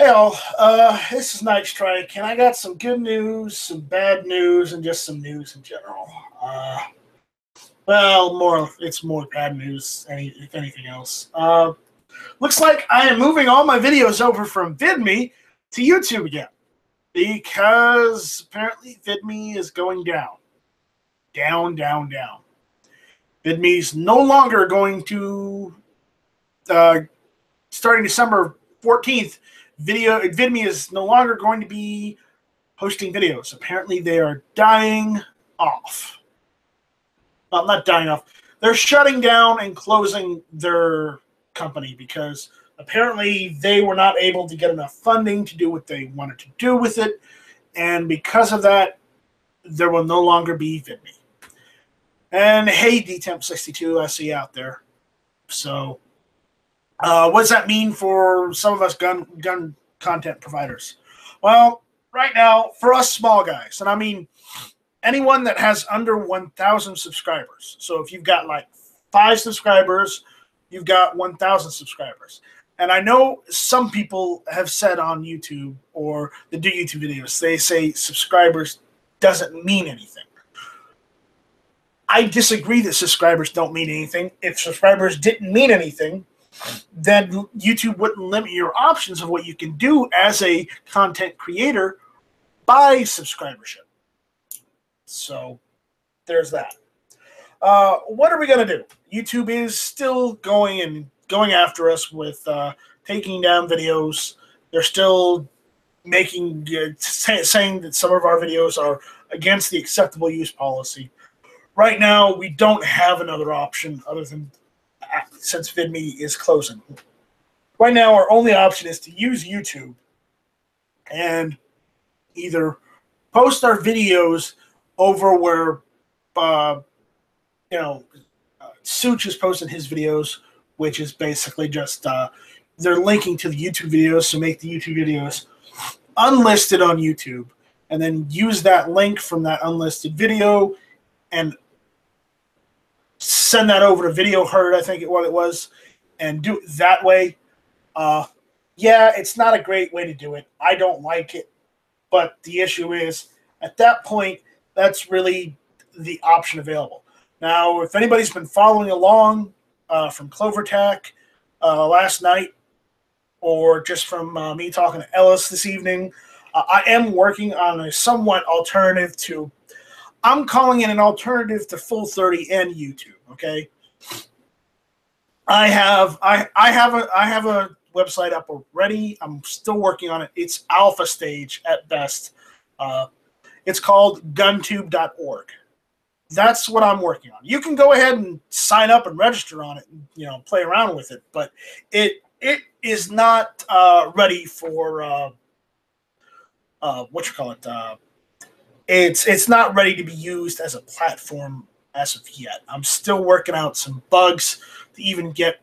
Hey all, this is Nightstrike, and I got some good news, some bad news, and just some news in general. It's more bad news, if anything else. Looks like I am moving all my videos over from VidMe to YouTube again, because apparently VidMe is going down. Down. VidMe's no longer going to, starting December 14th, VidMe is no longer going to be posting videos. Apparently, they are dying off. Well, not dying off. They're shutting down and closing their company because apparently they were not able to get enough funding to do what they wanted to do with it. And because of that, there will no longer be VidMe. And hey, DTemp62, I see you out there. So what does that mean for some of us gun content providers? Well, right now, for us small guys, and I mean anyone that has under 1,000 subscribers. So if you've got like 5 subscribers, you've got 1,000 subscribers. And I know some people have said on YouTube or that do YouTube videos, they say subscribers doesn't mean anything. I disagree that subscribers don't mean anything. If subscribers didn't mean anything, then YouTube wouldn't limit your options of what you can do as a content creator by subscribership. So there's that. What are we going to do? YouTube is still going after us with taking down videos. They're still saying that some of our videos are against the acceptable use policy. Right now, we don't have another option other than since VidMe is closing. Right now, our only option is to use YouTube and either post our videos over where, Such is posting his videos, which is basically just they're linking to the YouTube videos, so make the YouTube videos unlisted on YouTube, and then use that link from that unlisted video and send that over to Video Herd, I think what it was, and do it that way. Yeah, it's not a great way to do it. I don't like it. But the issue is, at that point, that's really the option available. Now, if anybody's been following along from CloverTech last night, or just from me talking to Ellis this evening, I am working on a somewhat alternative to, I'm calling it an alternative to Full 30 and YouTube, okay? I have a website up already. I'm still working on it. It's alpha stage at best. It's called guntube.org. That's what I'm working on. You can go ahead and sign up and register on it and play around with it, but it is not ready for it's not ready to be used as a platform as of yet. I'm still working out some bugs to even get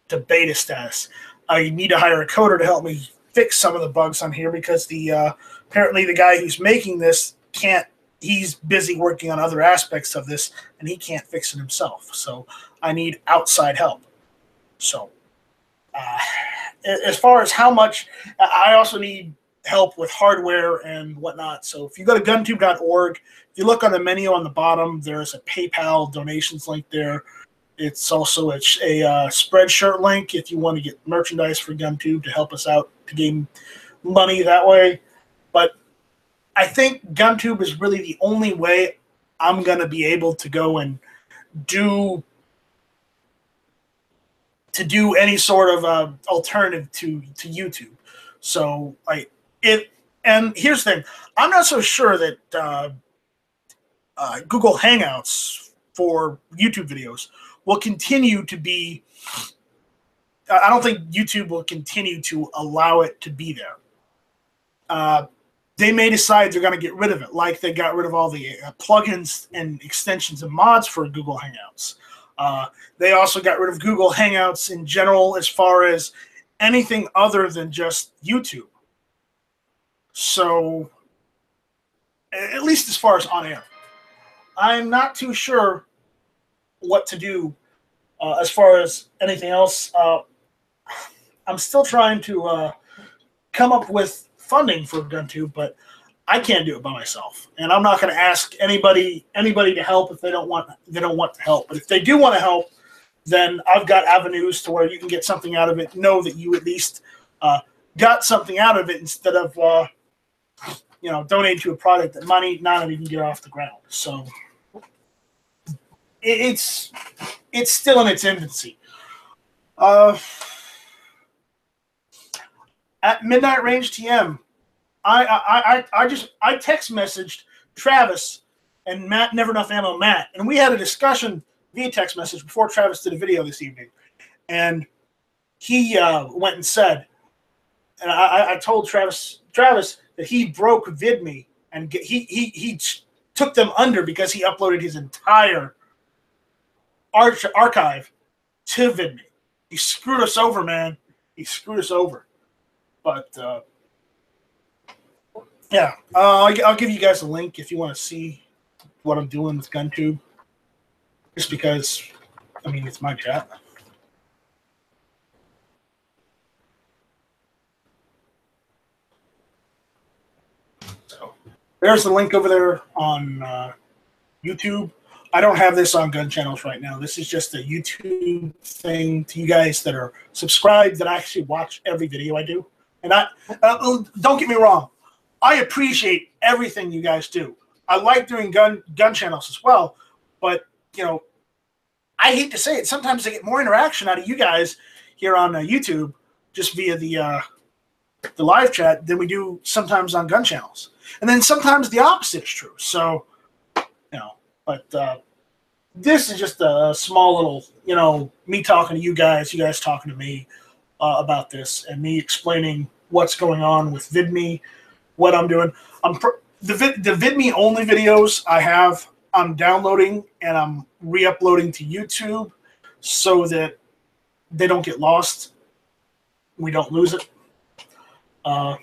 to beta status. I need to hire a coder to help me fix some of the bugs on here because apparently the guy who's making this can't. He's busy working on other aspects of this, and he can't fix it himself. So I need outside help. So as far as how much, I also need help with hardware and whatnot. So if you go to guntube.org, if you look on the menu on the bottom, there's a PayPal donations link there. It's also a Spreadshirt link if you want to get merchandise for GunTube to help us out to gain money that way. But I think GunTube is really the only way I'm going to be able to go and do any sort of alternative to YouTube. So and here's the thing, I'm not so sure that Google Hangouts for YouTube videos will continue to be, I don't think YouTube will continue to allow it to be there. They may decide they're going to get rid of it, like they got rid of all the plugins and extensions and mods for Google Hangouts. They also got rid of Google Hangouts in general as far as anything other than just YouTube. So, at least as far as on air, I'm not too sure what to do as far as anything else. I'm still trying to come up with funding for GunTube, but I can't do it by myself, and I'm not going to ask anybody to help if they don't want to help. But if they do want to help, then I've got avenues to where you can get something out of it. Know that you at least got something out of it instead of donating to a product that might not even get off the ground. So it's still in its infancy. At Midnight Range TM, I text messaged Travis and Matt, Never Enough Ammo Matt, and we had a discussion via text message before Travis did a video this evening, and he went and said, and I told Travis that he broke VidMe, and he took them under because he uploaded his entire archive to VidMe. He screwed us over, man. He screwed us over. But yeah, I'll give you guys a link if you want to see what I'm doing with GunTube. Just because, I mean, it's my chat. So there's the link over there on YouTube. I don't have this on gun channels right now. This is just a YouTube thing to you guys that are subscribed that actually watch every video I do. And don't get me wrong, I appreciate everything you guys do. I like doing gun channels as well, but I hate to say it. Sometimes I get more interaction out of you guys here on YouTube just via the live chat than we do sometimes on gun channels. And then sometimes the opposite is true. So, but this is just a small little, me talking to you guys talking to me about this, and me explaining what's going on with VidMe, what I'm doing. The VidMe only videos I'm downloading and I'm re-uploading to YouTube so that they don't get lost. We don't lose it. I'll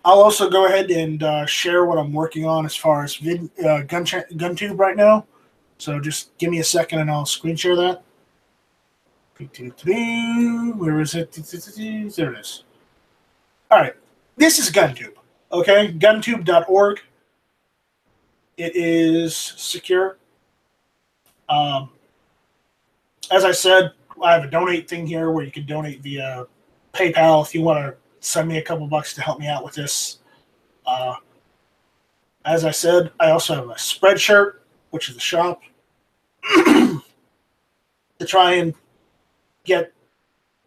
also go ahead and share what I'm working on as far as GunTube right now. So just give me a second and I'll screen share that. Where is it? There it is. All right. This is GunTube. Okay? GunTube.org. It is secure. As I said, I have a donate thing here where you can donate via PayPal if you want to send me a couple bucks to help me out with this. As I said, I also have a Spreadshirt, which is the shop, to try and get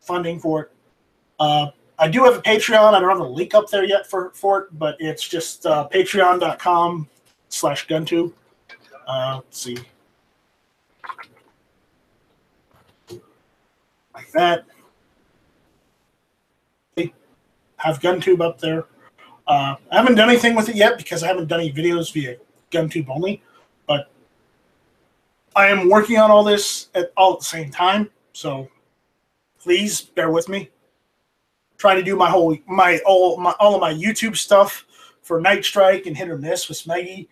funding for it. I do have a Patreon. I don't have a link up there yet for it, but it's just patreon.com/GunTube. Let's see. Like that. They have GunTube up there. I haven't done anything with it yet because I haven't done any videos via GunTube only, but I am working on all this all at the same time, so please bear with me. Trying to do all of my YouTube stuff for Nightstrike and Hit or Miss with Smeggy,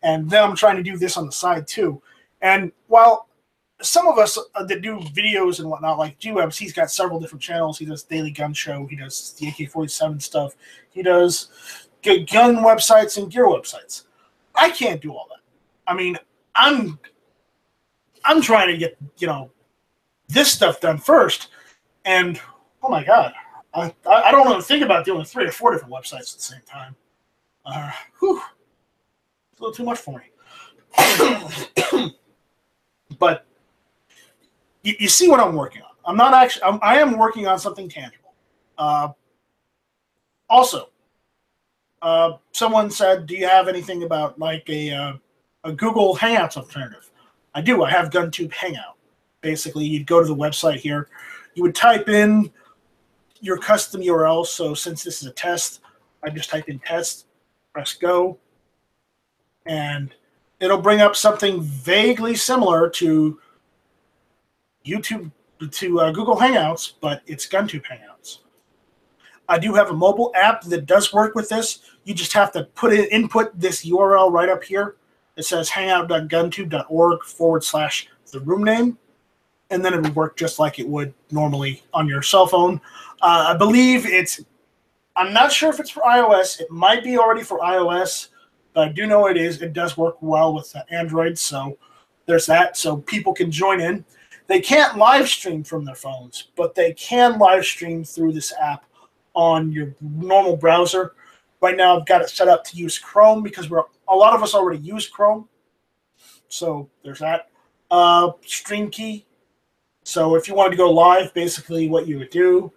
and then I'm trying to do this on the side too. And while some of us that do videos and whatnot, like G-Webs, he's got several different channels. He does Daily Gun Show. He does the AK-47 stuff. He does gun websites and gear websites. I can't do all that. I mean, I'm trying to get this stuff done first, and oh my god, I don't want to think about doing 3 or 4 different websites at the same time. It's a little too much for me. But you see what I'm working on. I'm not actually. I am working on something tangible. Also, someone said, "Do you have anything about like a Google Hangouts alternative?" I do. I have GunTube Hangout. Basically, you'd go to the website here. You would type in your custom URL. So since this is a test, I just type in test, press go, and it'll bring up something vaguely similar to YouTube, to Google Hangouts, but it's GunTube Hangouts. I do have a mobile app that does work with this. You just have to input this URL right up here. It says hangout.guntube.org/the room name, and then it would work just like it would normally on your cell phone. I believe it's. I'm not sure if it's for iOS. It might be already for iOS, but I do know it is. It does work well with Android, so there's that. So people can join in. They can't live stream from their phones, but they can live stream through this app on your normal browser. Right now, I've got it set up to use Chrome because a lot of us already use Chrome. So there's that. Stream key. So if you wanted to go live, basically what you would do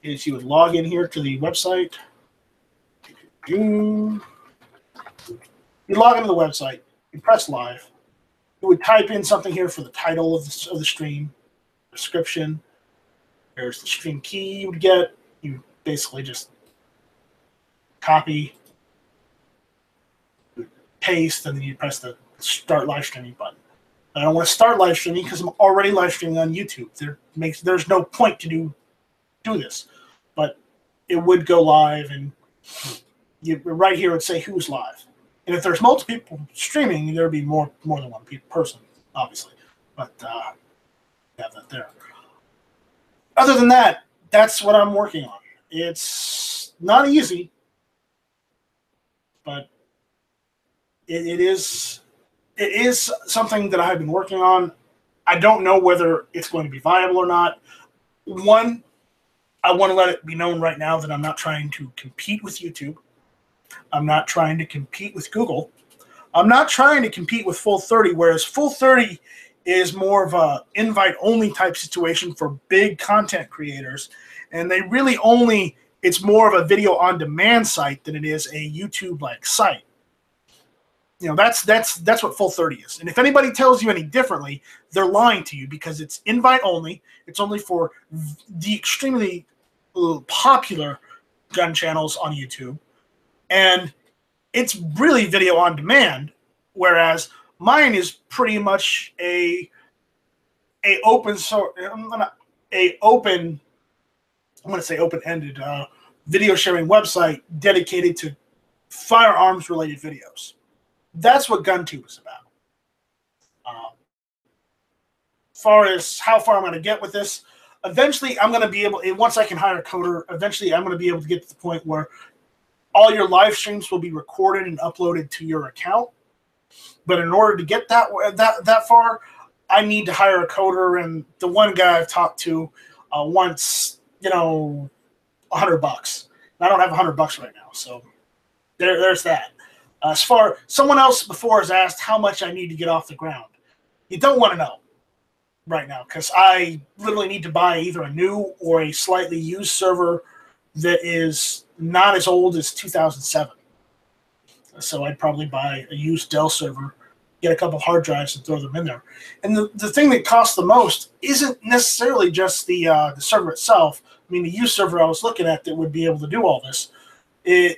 is you would log in here to the website. You log into the website. You press live. You would type in something here for the title of the stream, description. There's the stream key you would get. You basically just copy, paste, and then you press the start live streaming button. I don't want to start live streaming because I'm already live streaming on YouTube. There's no point to do this, but it would go live, and right here it would say who's live. And if there's multiple people streaming, there'd be more than one person, obviously. But have that there. Other than that, that's what I'm working on. It's not easy, but it is something that I've been working on. I don't know whether it's going to be viable or not. One, I want to let it be known right now that I'm not trying to compete with YouTube. I'm not trying to compete with Google. I'm not trying to compete with Full30, whereas Full30 is more of a invite-only type situation for big content creators, and they really it's more of a video-on-demand site than it is a YouTube-like site. That's what Full30 is. And if anybody tells you any differently, they're lying to you, because it's invite-only. It's only for the extremely popular gun channels on YouTube. And it's really video on demand, whereas mine is pretty much a open-ended video sharing website dedicated to firearms related videos. That's what GunTube is about. As far as how far I'm going to get with this, eventually I'm going to be able, once I can hire a coder, eventually I'm going to be able to get to the point where all your live streams will be recorded and uploaded to your account. But in order to get that far, I need to hire a coder. And the one guy I've talked to wants, $100. I don't have $100 right now, so there's that. As far someone else before has asked how much I need to get off the ground. You don't want to know right now, because I literally need to buy either a new or a slightly used server that is not as old as 2007. So I'd probably buy a used Dell server, get a couple hard drives, and throw them in there. And the thing that costs the most isn't necessarily just the server itself. I mean, the used server I was looking at that would be able to do all this, that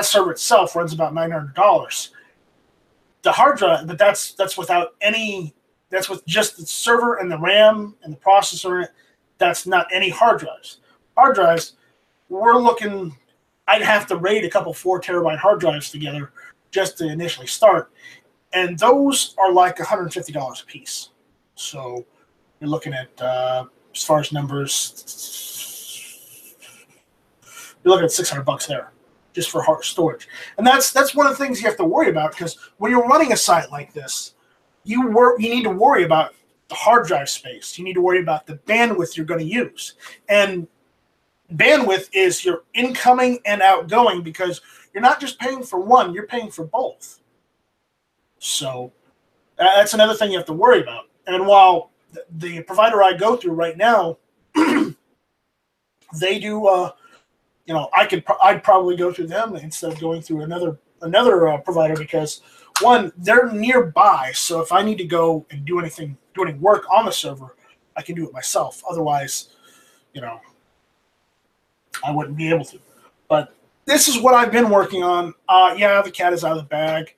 server itself runs about $900. The hard drive, but that's without any. That's with just the server and the RAM and the processor. That's not any hard drives. Hard drives, we're looking. I'd have to raid a couple 4 terabyte hard drives together just to initially start, and those are like $150 a piece. So you're looking at as far as numbers, you're looking at $600 there just for hard storage. And that's one of the things you have to worry about, because when you're running a site like this, you need to worry about the hard drive space. You need to worry about the bandwidth you're going to use. And bandwidth is your incoming and outgoing, because you're not just paying for one, you're paying for both. So that's another thing you have to worry about. And while the provider I go through right now, they do, I'd probably go through them instead of going through another provider, because one, they're nearby. So if I need to go and do any work on the server, I can do it myself. Otherwise, I wouldn't be able to. But this is what I've been working on. Yeah, the cat is out of the bag.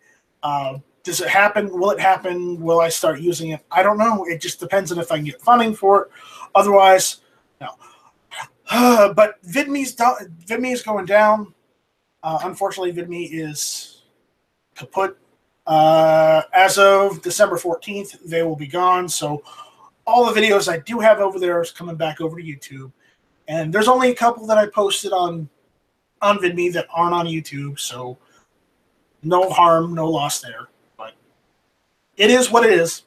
Does it happen? Will it happen? Will I start using it? I don't know. It just depends on if I can get funding for it. Otherwise, no. But VidMe is going down. Unfortunately, VidMe is kaput. As of December 14th, they will be gone. So all the videos I do have over there is coming back over to YouTube. And there's only a couple that I posted on VidMe that aren't on YouTube, so no harm, no loss there. But it is what it is.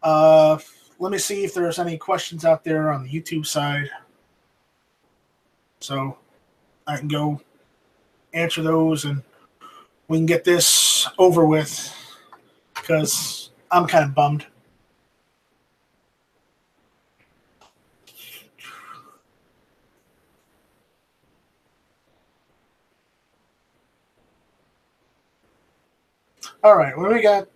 Let me see if there's any questions out there on the YouTube side, so I can go answer those and we can get this over with, because I'm kind of bummed. All right, what do we got?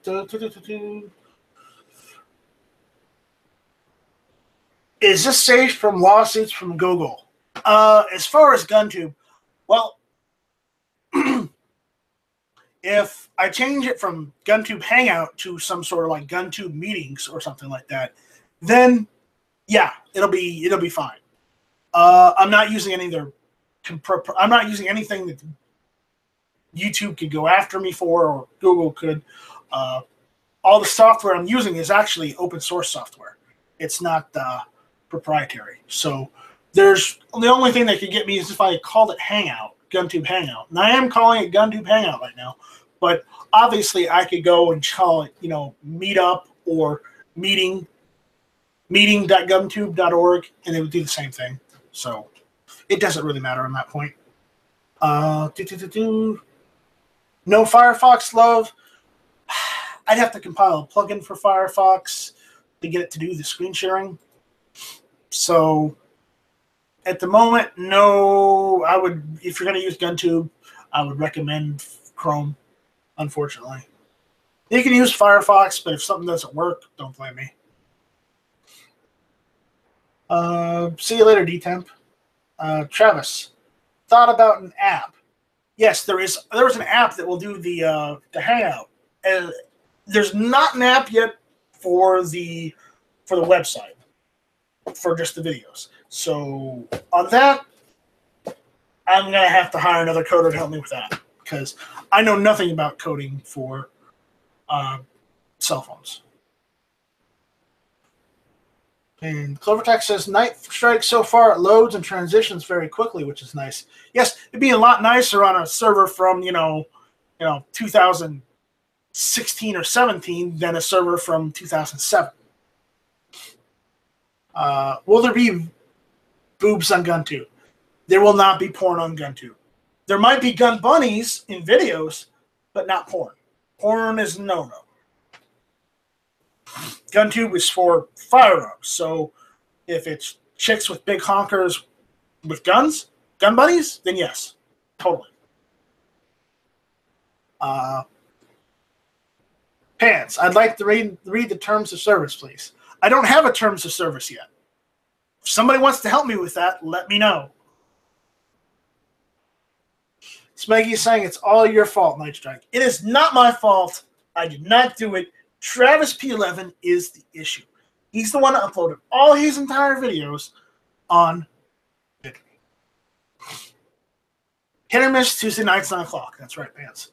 Is this safe from lawsuits from Google? As far as GunTube, well, if I change it from GunTube Hangout to some sort of like GunTube meetings or something like that, then yeah, it'll be fine. I'm not using any of their. I'm not using anything that YouTube could go after me for, or Google could. All the software I'm using is actually open source software. It's not proprietary. So there's the only thing that could get me is if I called it Hangout, GunTube Hangout. And I am calling it GunTube Hangout right now, but obviously I could go and call it, Meetup or meeting.gumtube.org, and it would do the same thing. So it doesn't really matter on that point. No Firefox love. I'd have to compile a plugin for Firefox to get it to do the screen sharing. So at the moment, no. I would, if you're going to use GunTube, I would recommend Chrome, unfortunately. You can use Firefox, but if something doesn't work, don't blame me. See you later, DTemp. Travis, thought about an app. Yes, there is an app that will do the Hangout. There's not an app yet for the website, for just the videos. So on that, I'm going to have to hire another coder to help me with that, because I know nothing about coding for cell phones. And Clovertech says, nightstryke so far, it loads and transitions very quickly, which is nice. Yes, it'd be a lot nicer on a server from, 2016 or 17 than a server from 2007. Will there be boobs on GunTube? There will not be porn on GunTube. There might be gun bunnies in videos, but not porn. Porn is no-no. GunTube is for firearms, so if it's chicks with big honkers with guns, gun bunnies, then yes, totally. Pants, I'd like to read the terms of service, please. I don't have a terms of service yet. If somebody wants to help me with that, let me know. Smeggy is saying it's all your fault, nightstryke. It is not my fault. I did not do it. Travis P11 is the issue. He's the one that uploaded all his entire videos on VidMe. Hit or miss Tuesday nights, 9 o'clock. That's right, pants.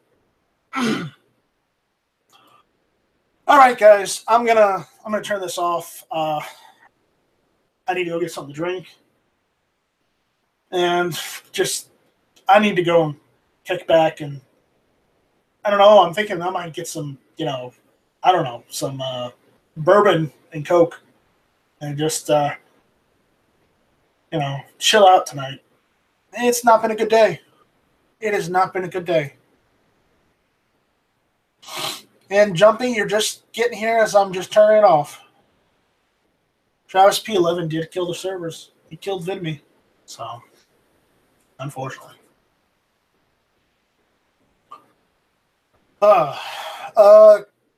All right, guys. I'm gonna turn this off. I need to go get something to drink, and I need to go and kick back, and I don't know. I'm thinking I might get some, I don't know, some bourbon and Coke, and just chill out tonight. It's not been a good day. It has not been a good day. And Jumpy, you're just getting here as I'm just turning it off. Travis P11 did kill the servers. He killed VidMe. So, unfortunately.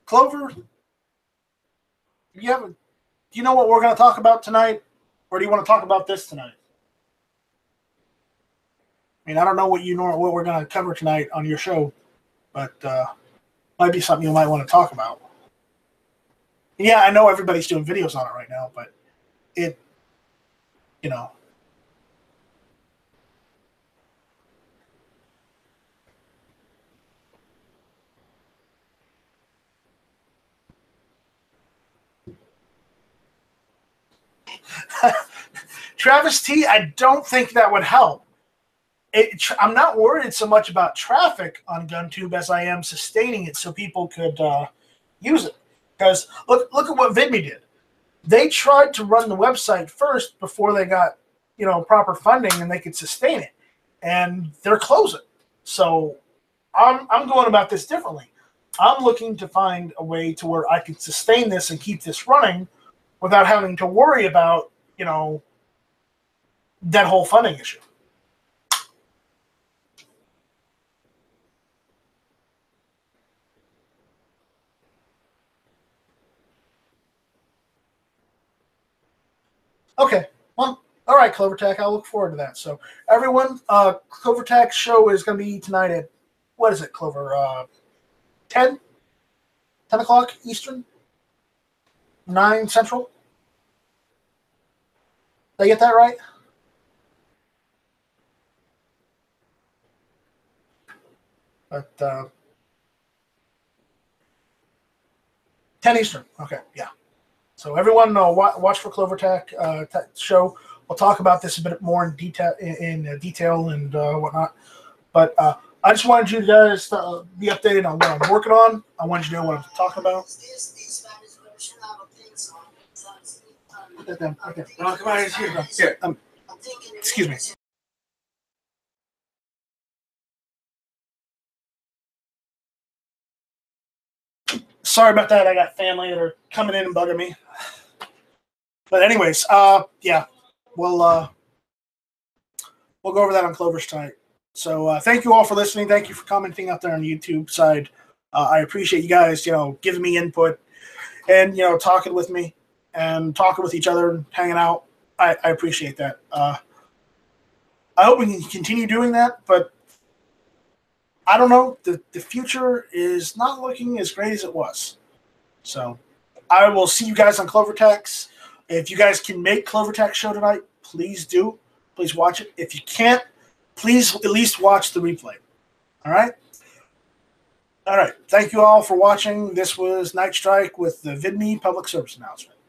Clover, do you know what we're going to talk about tonight? Or do you want to talk about this tonight? I mean, I don't know what we're going to cover tonight on your show, but might be something you might want to talk about. Yeah, I know everybody's doing videos on it right now, but it. Travis T, I don't think that would help. I'm not worried so much about traffic on GunTube as I am sustaining it so people could use it. Because look at what VidMe did. They tried to run the website first before they got proper funding and they could sustain it, and they're closing. So I'm going about this differently. I'm looking to find a way to where I can sustain this and keep this running without having to worry about that whole funding issue. Okay, well, all right, CloverTech. I'll look forward to that. So, everyone, CloverTech's show is going to be tonight at, what is it, Clover? 10 o'clock Eastern? 9 Central? Did I get that right? But 10 Eastern. Okay, yeah. So everyone, watch for CloverTech show. We'll talk about this a bit more in detail, and whatnot. But I just wanted you guys to be updated on what I'm working on. I wanted you to know what I'm talking about. Okay. Oh, come on, here. Excuse me. Sorry about that. I got family that are coming in and bugging me. But anyways, yeah, we'll go over that on Clover's tonight. So thank you all for listening. Thank you for commenting out there on the YouTube side. I appreciate you guys, giving me input and talking with me and talking with each other and hanging out. I appreciate that. I hope we can continue doing that, but I don't know. The future is not looking as great as it was. So I will see you guys on CloverTech's. If you guys can make CloverTech show tonight, please do. Please watch it. If you can't, please at least watch the replay. All right? All right. Thank you all for watching. This was Nightstrike with the VidMe public service announcement.